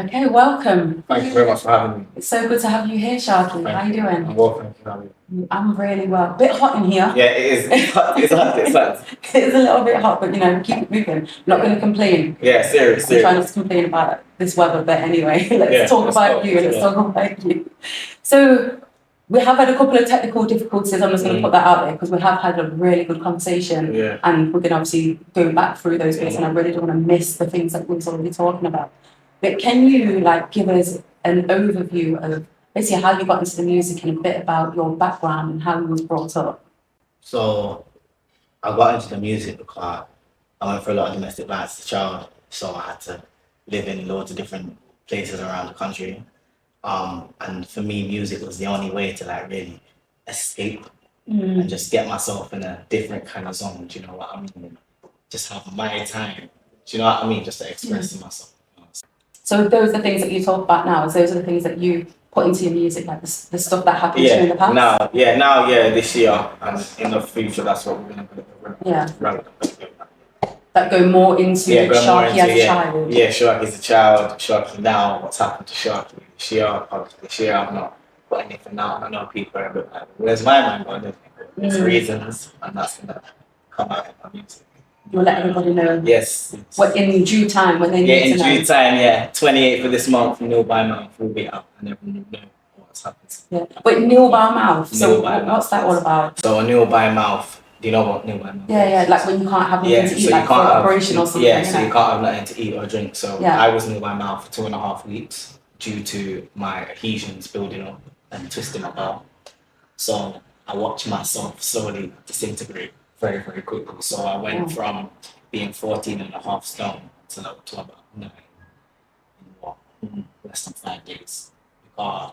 Okay, welcome. Thank you very much for having me. It's so good to have you here, Sharky. How you doing? I'm well, thank you for having me. I'm really well. A bit hot in here. Yeah, it is. It's hot. It's hot. It's a little bit hot, but keep it moving. Not going to complain. Yeah, serious. I'm trying not to complain about this weather, but anyway, let's talk about you. So we have had a couple of technical difficulties. I'm just going to put that out there because we have had a really good conversation, and we're going to obviously go back through those bits, and I really don't want to miss the things that we was already talking about. But can you give us an overview of basically how you got into the music and a bit about your background and how you was brought up? So I got into the music because I went through a lot of domestic violence as a child, so I had to live in loads of different places around the country. And for me, music was the only way to really escape and just get myself in a different kind of zone. Do you know what I mean? Just have my time. Do you know what I mean? Just to express myself. So those are the things that you talk about now. Those are the things that you put into your music, like the stuff that happened to you in the past. Now, this year and in the future, that's what we're going to do. That go more into Sharky as a child. Yeah, Sharky as a child. Sharky now. What's happened to Sharky this year? I've not put anything out. I know people are a bit like, where's my mind going? There's reasons, and that's going to come out in my music. You'll let everybody know. Yes. What in due time when they need to know. In due time, 28th of this month, Nil by Mouth will be out, and everyone will know what's happened. Yeah. Wait, Nil by Mouth. So what's that all about? So a Nil by Mouth. Do you know what Nil by Mouth? Yeah, like when you can't have anything to eat, like for operation or something. Yeah, so you can't have nothing to eat or drink. So I was Nil by Mouth for 2.5 weeks due to my adhesions building up and twisting my bowel. So I watched myself slowly disintegrate very, very quickly. So I went from being 14.5 stone to about 9 in less than 5 days. Because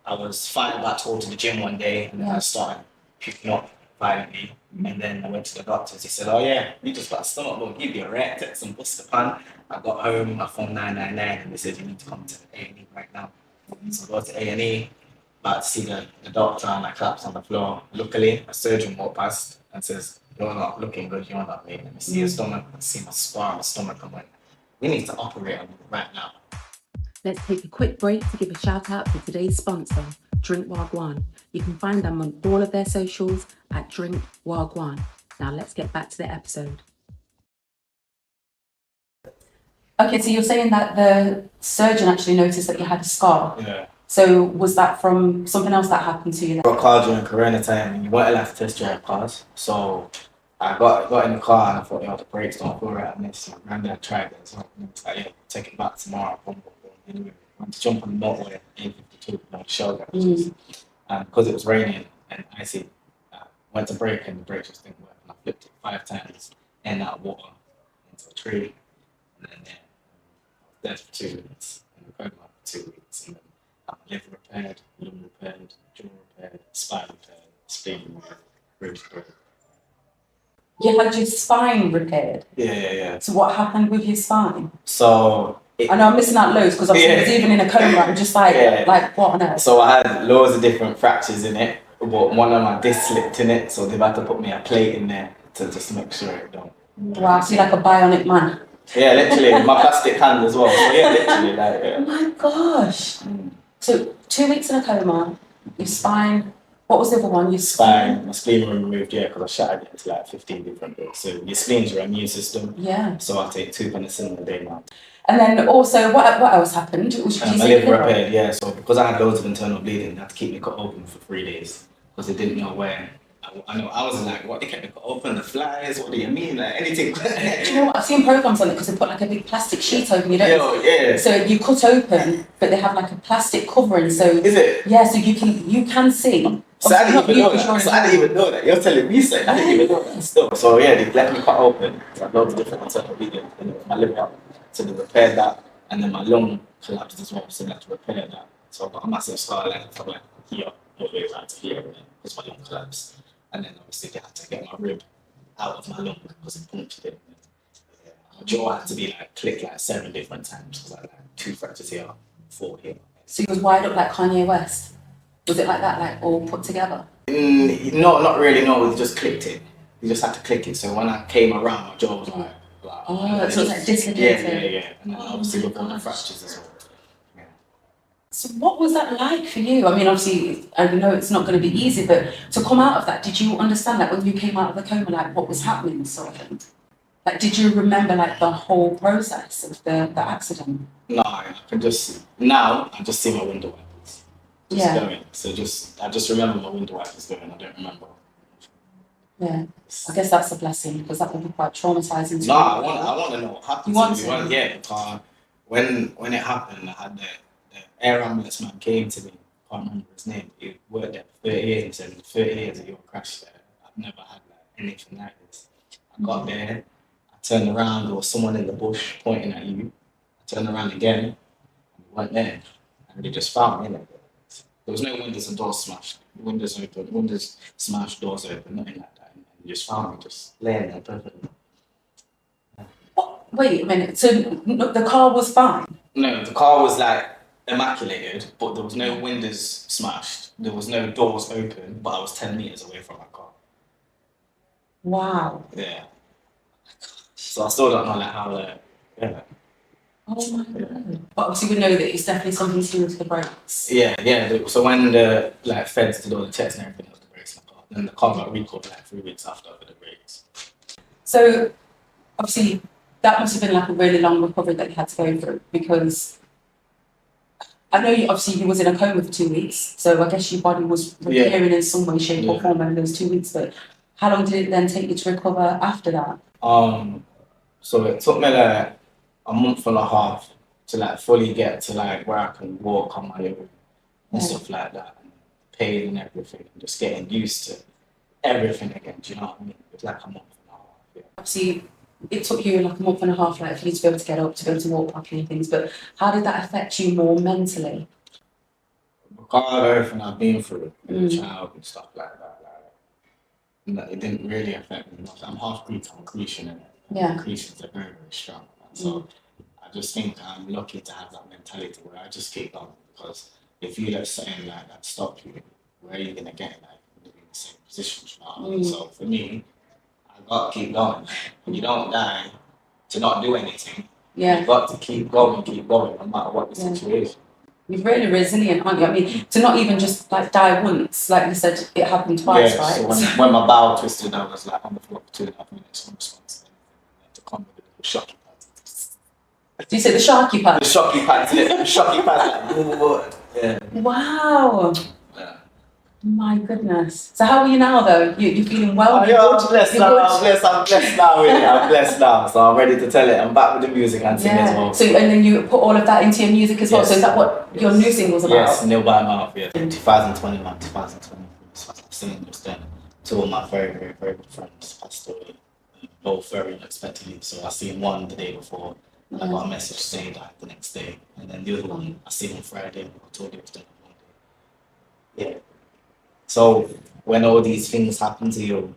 I was fighting back to go to the gym one day and then I started puking up violently. And then I went to the doctors. He said, "Oh yeah, you just got a stomach bug. You'll be alright. Take some Buscopan." I got home, I phoned 999 and they said, "You need to come to A&E right now." So I go to A&E, about to see the doctor, and I collapsed on the floor. Luckily, a surgeon walked past and says, "You're not looking good, you're not mate. Let me see your stomach." I see my scar on my stomach. I'm like, "We need to operate on you right now." Let's take a quick break to give a shout out to today's sponsor, Drink Wagwan. You can find them on all of their socials at Drink Wagwan. Now let's get back to the episode. Okay, so you're saying that the surgeon actually noticed that you had a scar. Yeah. So was that from something else that happened to you? I got a car during Corona time and you weren't allowed to test drive cars. So I got in the car and I thought, the brakes don't feel right on this. My granddad tried it as well. And it's like, take it back tomorrow. Anyway, I went to jump on the motorway at 8:52 on the shoulder. And because it was raining and icy, I went to brake and the brakes just didn't work. And I flipped it 5 times in that water into a tree. And then I was dead for 2 weeks. And I coma for 2 weeks. And then I had liver repaired, lung repaired, jaw repaired, spine repaired, spleen repaired, ribs repaired. You had your spine repaired? Yeah. So what happened with your spine? So I know I'm missing out loads because obviously it was even in a coma. I'm just like what on earth? So I had loads of different fractures in it, but one of my discs slipped in it, so they've had to put me a plate in there to just make sure it don't. Wow, so you're like a bionic man. Yeah, literally, my plastic hand as well. So yeah, literally, Oh my gosh. So 2 weeks in a coma, your spine. What was the other one? Your spine. My spleen was removed, because I shattered it into 15 different bits. So your spleen's your immune system. Yeah. So I take 2 penicillin a day now. And then also, what else happened? My liver repaired, So because I had loads of internal bleeding, they had to keep me cut open for 3 days because they didn't know where. I was like, what, they kept me cut open, the flies, what do you mean? Anything. Do you know what? I've seen programs on it because they put a big plastic sheet over you, don't Yeah. So you cut open, but they have a plastic covering. So is it? Yeah, so you can see. So I didn't even know that. You're telling me so. I didn't even know that still. So yeah, they let me cut open. So I had loads of different internal bleeding in my liver. So they repaired that, and then my lung collapsed as well. So they had to repair that. So I got a massive scar length from here all the way right to here because my lung collapsed. And then obviously they had to get my rib out of my lung because it punctured it. My jaw had to be clicked 7 different times because I had 2 fractures here, 4 here. So you was wired up like Kanye West. Was it like that, all put together? No, not really. No, we just clicked it. You just had to click it. So when I came around, my jaw was so it was dislocated. Yeah. And then obviously with all the fractures as well. So what was that like for you? I mean, obviously, I know it's not going to be easy, but to come out of that, did you understand, like, when you came out of the coma, like, what was happening, sort of thing? Like, did you remember, like, the whole process of the accident? No, I just see my window wipers going. So I just remember my window wipers going. I don't remember. Yeah, I guess that's a blessing, because that would be quite traumatizing. No, I want to know what happened. You want to? Yeah, because when it happened, I had the air ambulance man came to me. I can't remember his name. He worked there for 30 years. He said, 30 years of your crash there. I've never had like anything like this. I got there, I turned around, there was someone in the bush pointing at you. I turned around again, and he weren't there. And they just found me in it. There was no windows and doors smashed. Windows open, windows smashed, doors open, nothing like that. And you just found me just laying there perfectly. Wait a minute, so the car was fine? No, the car was like immaculated, but there was no windows smashed. There was no doors open, but I was 10 meters away from my car. Wow. Yeah. So I still don't know like how yeah. Oh my God. But obviously we know that it's definitely something to do with the brakes. Yeah. So when the like feds did all the checks and everything, it was the brakes in the car. Then the car got recalled like 3 weeks after with the brakes. So obviously that must have been like a really long recovery that you had to go through, because I know you was in a coma for 2 weeks, so I guess your body was repairing in some way, shape or form in those 2 weeks, but how long did it then take you to recover after that? So it took me like a month and a half to like fully get to like where I can walk on my own and stuff like that, and pain and everything, and just getting used to everything again, do you know what I mean? It was like a month and a half, yeah. Obviously, it took you like a month and a half, like, for you to be able to get up, to be able to walk properly and things, but how did that affect you more mentally? Because of everything I've been through as a child and stuff like that, it didn't really affect me much. I'm half Greek, I'm Cretan, and Cretans are very, very strong. And so I just think I'm lucky to have that mentality where I just keep going, because if you let something like that stop you, where are you going to get in life? You're in the same position, you know what I mean? So for me, I got to keep going. When you don't die to not do anything, you've got to keep going, no matter what the situation. You're really resilient, aren't you? I mean, to not even just like die once, like you said, it happened twice, right? So when my bowel twisted, I was like on the floor for 2.5 minutes in response to come with the Sharky pads. Did you say the Sharky pads? The Sharky pads, yeah. The Sharky pads, yeah. Wow. Yeah. My goodness. So how are you now, though? You're feeling well? I'm blessed now. I'm blessed now. So I'm ready to tell it. I'm back with the music and singing as well. So, and then you put all of that into your music as well. So is that what your new single's about? Yes, Nil by Mouth, yeah. In 2021, 2023, I was singing just then. Two of my very, very, very good friends passed away, both very unexpectedly. So I seen one the day before, and I got a message saying that the next day. And then the other one, I seen on Friday, I told you it was done on Monday. Yeah. So when all these things happen to you,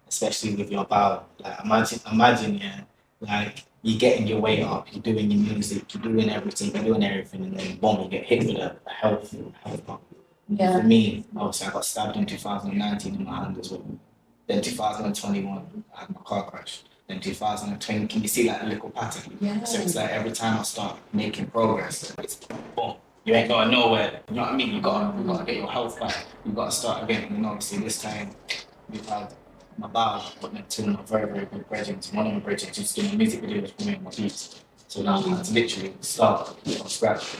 especially with your bowel, like imagine, yeah, like you're getting your weight up, you're doing your music, you're doing everything, and then boom, you get hit with a health problem. Yeah. For me, obviously, I got stabbed in 2019 in my hand as well. Then 2021, I had my car crash. Then 2020, can you see like a little pattern? Yeah. So it's like every time I start making progress, it's boom. You ain't going nowhere. You know what I mean? You gotta get your health back. You gotta start again. And obviously this time we've had my bowel, but then two of my very, very good brethren. One of my brethren just doing music videos for me on my beats. So now I had to literally start from scratch.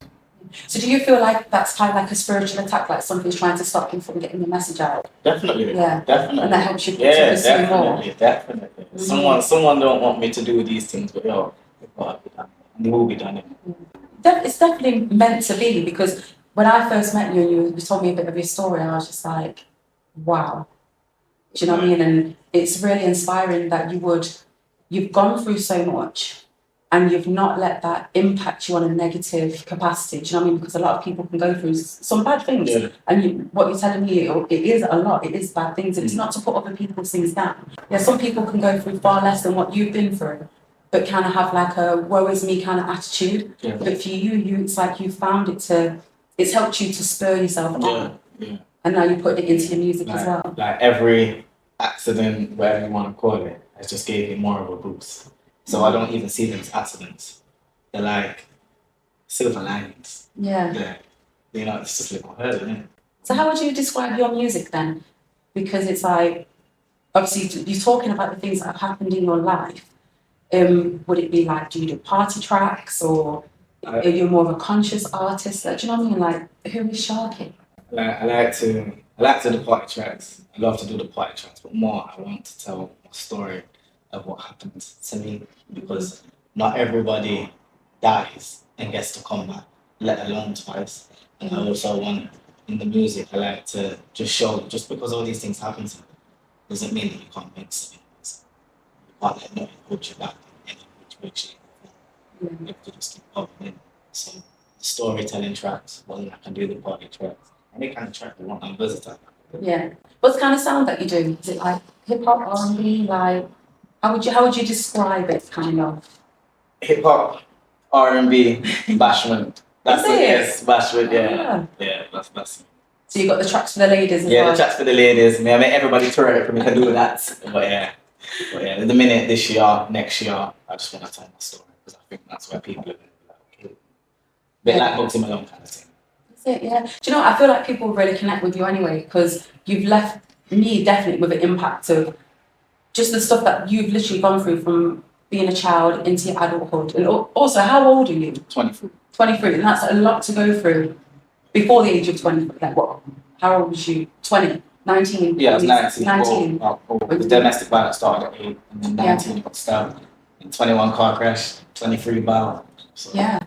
So do you feel like that's kind of like a spiritual attack, like something's trying to stop you from getting the message out? Definitely. Yeah. Definitely. And that helps you pursue more? Definitely. Mm-hmm. Someone don't want me to do these things, but they've got to be done. And they will be done. It's definitely meant to be, because when I first met you and you told me a bit of your story, I was just like, wow. Do you know what I mean? And it's really inspiring that you've gone through so much and you've not let that impact you on a negative capacity. Do you know what I mean? Because a lot of people can go through some bad things. Yeah. And what you're telling me, it is a lot. It is bad things. And it's not to put other people's things down. Yeah, some people can go through far less than what you've been through, but kind of have like a woe is me kind of attitude. Yeah. But for you, it's like you found it's helped you to spur yourself on. Yeah. And now you put it into your music as well. Like every accident, whatever you want to call it, has just gave me more of a boost. So I don't even see them as accidents. They're like silver linings. Yeah. You know, it's just a little hurdle, isn't it? So how would you describe your music then? Because it's like, obviously you're talking about the things that have happened in your life. Would it be like, do you do party tracks, or are you more of a conscious artist? Like, do you know what I mean? Like, who is Sharky? I like to do the party tracks. I love to do the party tracks, but more I want to tell a story of what happened to me, because not everybody dies and gets to come back, let alone twice. And I also want, in the music, I like to just show, just because all these things happen to me doesn't mean that you can't make something. You can't let nothing hold you back in any which way. You have to just keep popping in. So the storytelling tracks, well, I can do the party tracks. Any kind of track you want, I'm versatile. Yeah. What's the kind of sound that you do? Is it like hip hop, R&B? Like, how would you describe it? Kind of hip hop, R&B, bashment. That's it. Yes, bashment. Yeah. That's. So you got the tracks for the ladies as well. Yeah, the tracks for the ladies. I mean, everybody touring for me can do that. But yeah, in the minute this year, next year, I just want to tell my story, because I think that's where people are going to be like, okay, bit like Bugsy Malone kind of thing. That's it, yeah. Do you know what? I feel like people really connect with you anyway, because you've left me definitely with an impact of just the stuff that you've literally gone through from being a child into your adulthood. And also, how old are you? 23. 23, and that's a lot to go through before the age of 20. Like, what? How old was you? 20? 19? Yeah, I was 19. 19. The domestic violence started at 8, and then 19 got stabbed. And 21 car crash, 23 battle. So. Yeah.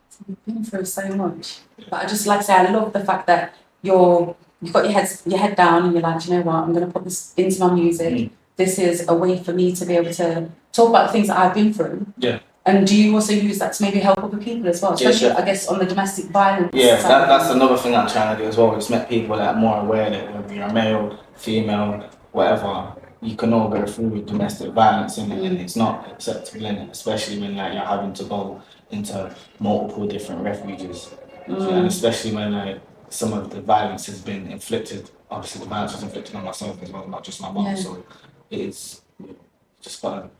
So you've been through so much. But I just, like I say, I love the fact that you've got your head down and you're like, do you know what, I'm going to put this into my music. This is a way for me to be able to talk about the things that I've been through. Yeah. And do you also use that to maybe help other people as well? Especially, I guess, on the domestic violence side. That's side. another thing I'm trying to do as well. Just make people like more aware that whether you're male, female, whatever, you can all go through domestic violence, and it's not acceptable, innit? Especially when like you're having to go into multiple different refuges, and especially when like some of the violence has been inflicted. Obviously, the violence was inflicted on myself as well, not just my mom. So it is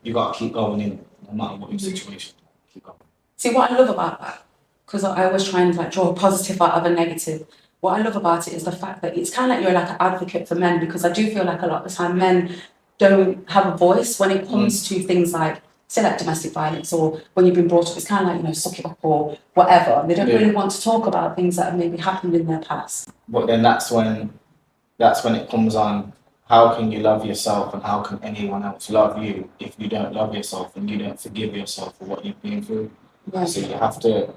you gotta keep going in, no matter what your situation. Keep going. See, what I love about that, because I always try and like draw a positive out of a negative. What I love about it is the fact that it's kind of like you're like an advocate for men, because I do feel like a lot of the time men don't have a voice when it comes to things like, say, like domestic violence, or when you've been brought up, it's kind of like, you know, suck it up or whatever. They don't really want to talk about things that have maybe happened in their past. But then that's when it comes on. How can you love yourself, and how can anyone else love you if you don't love yourself and you don't forgive yourself for what you've been through? Yeah. So you have to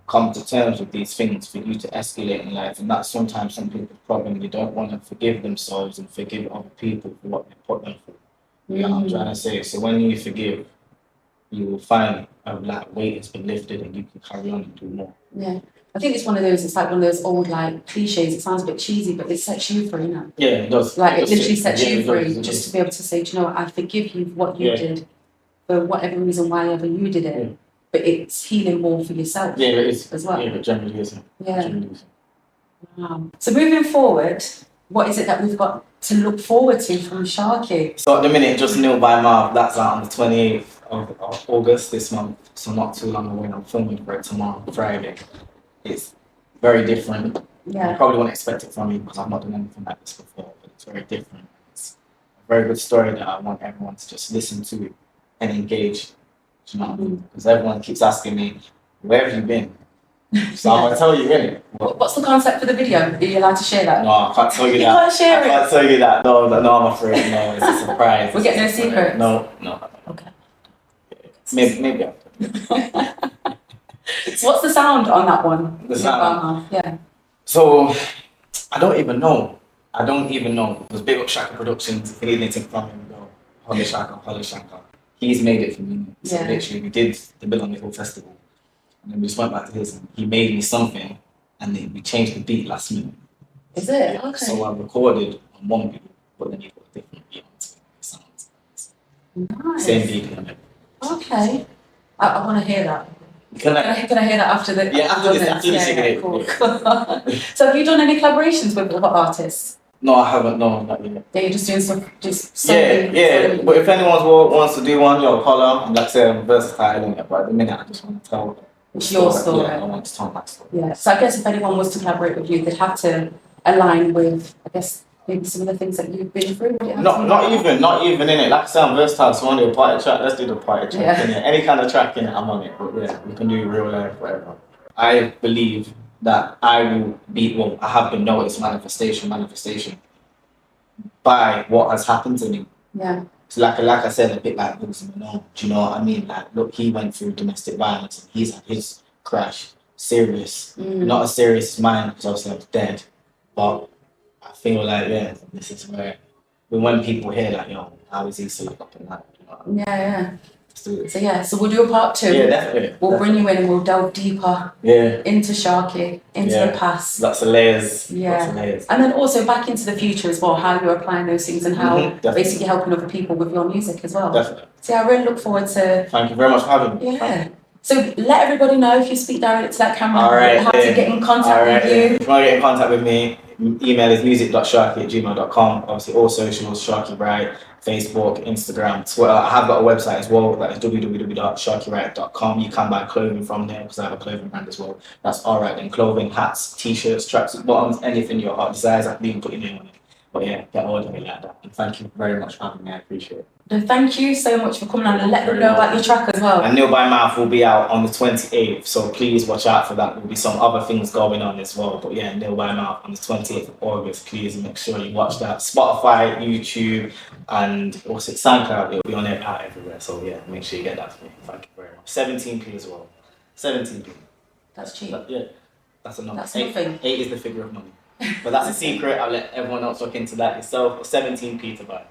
come to terms with these things for you to escalate in life, and that's sometimes some people's problem. They don't want to forgive themselves and forgive other people for what they put them through. You know what I'm trying to say? So when you forgive, you will find that weight has been lifted and you can carry on and do more. Yeah. I think it's one of those, it's like one of those old like cliches. It sounds a bit cheesy, but it sets you free, you know? Yeah, it does. Like, it literally sets you free, just to be able to say, do you know what, I forgive you for what you did, for whatever reason, why ever you did it. But it's healing more for yourself. Yeah, it is. As well. Yeah, it generally is. Yeah. Wow. So moving forward, what is it that we've got to look forward to from Sharky? So at the minute, Just Nil by Marv, that's out on the 28th of August this month, so not too long away. I'm filming for it tomorrow, Friday. It's very different. Yeah. You probably won't expect it from me because I've not done anything like this before, but it's very different. It's a very good story that I want everyone to just listen to and engage. Do you know what I mean? Because everyone keeps asking me, where have you been? So I'm going to tell you, really. What's the concept for the video? Are you allowed to share that? No, I can't tell you that. You can't share it? I can't tell you that. No, I'm afraid. No, it's a surprise. We'll get no secrets? No. Okay. Maybe after. So what's the sound on that one? The sound? Yeah. So, I don't even know. It was big up Sharky Productions. If you need anything from him, go. Holly Shaka. He's made it for me. So literally, we did the Bill on the Hill Festival. And then we just went back to his, and he made me something, and then we changed the beat last minute. Is it? Yeah. Okay. So I recorded on one beat, but then you put a different beat on it. Sounds nice. Same beat and okay. I want to hear that. Can I hear that after the... Yeah, after this, cool. So have you done any collaborations with other artists? No, I haven't. No, not yet. Yeah, you're just doing stuff, Yeah. But if anyone wants to do one, holler. Like I said, I'm versatile, but at the minute I just want to tell It's your story. Yeah, I want to tell my story. Yeah. So I guess if anyone was to collaborate with you, they'd have to align with, I guess, maybe some of the things that you've been through. Not even in it. Like I said, I'm versatile. So I want to do a party track. Let's do the party track. Yeah. Any kind of track in it, I'm on it. But yeah, we can do real life, whatever. I believe that I will be. Well, I have been noticed manifestation by what has happened to me. Yeah. So like I said, a bit like Wilson, do you know what I mean? Like, look, he went through domestic violence and he's had his crash. Serious. Not as serious as mine because obviously I was dead. But I feel like, yeah, this is where, when people hear like, yo, how is he so up in that? You know? Yeah. Let's do it. So yeah, so we'll do a part 2. Yeah, definitely. We'll bring you in and we'll delve deeper into Sharky, into the past. Lots of layers. Yeah. Lots of layers. And then also back into the future as well, how you're applying those things and how basically helping other people with your music as well. Definitely. So yeah, I really look forward to... Thank you very much for having me. Yeah. So let everybody know, if you speak directly to that camera, how to get in contact with you. If you want to get in contact with me, email is music.sharky@gmail.com. Obviously all socials, Sharky Wright, Facebook, Instagram, Twitter. I have got a website as well, that is www.sharkywright.com. You can buy clothing from there because I have a clothing brand as well. That's alright then. Clothing, hats, t-shirts, tracksuit, bottoms, anything your heart desires, I can even put your name on it. But yeah, get hold of me like that. And thank you very much for having me. I appreciate it. No, thank you so much for coming on and let them know about your track as well. And Nil by Mouth will be out on the 28th, so please watch out for that. There'll be some other things going on as well. But yeah, Nil by Mouth on the 28th of August. Please make sure you watch that. Spotify, YouTube, and also SoundCloud. It'll be on it out everywhere. So yeah, make sure you get that for me. Thank you very much. 17p as well. 17p. That's cheap. But yeah, that's a number. That's nothing. 8 is the figure of money. But that's a secret. I'll let everyone else look into that yourself. 17p to buy.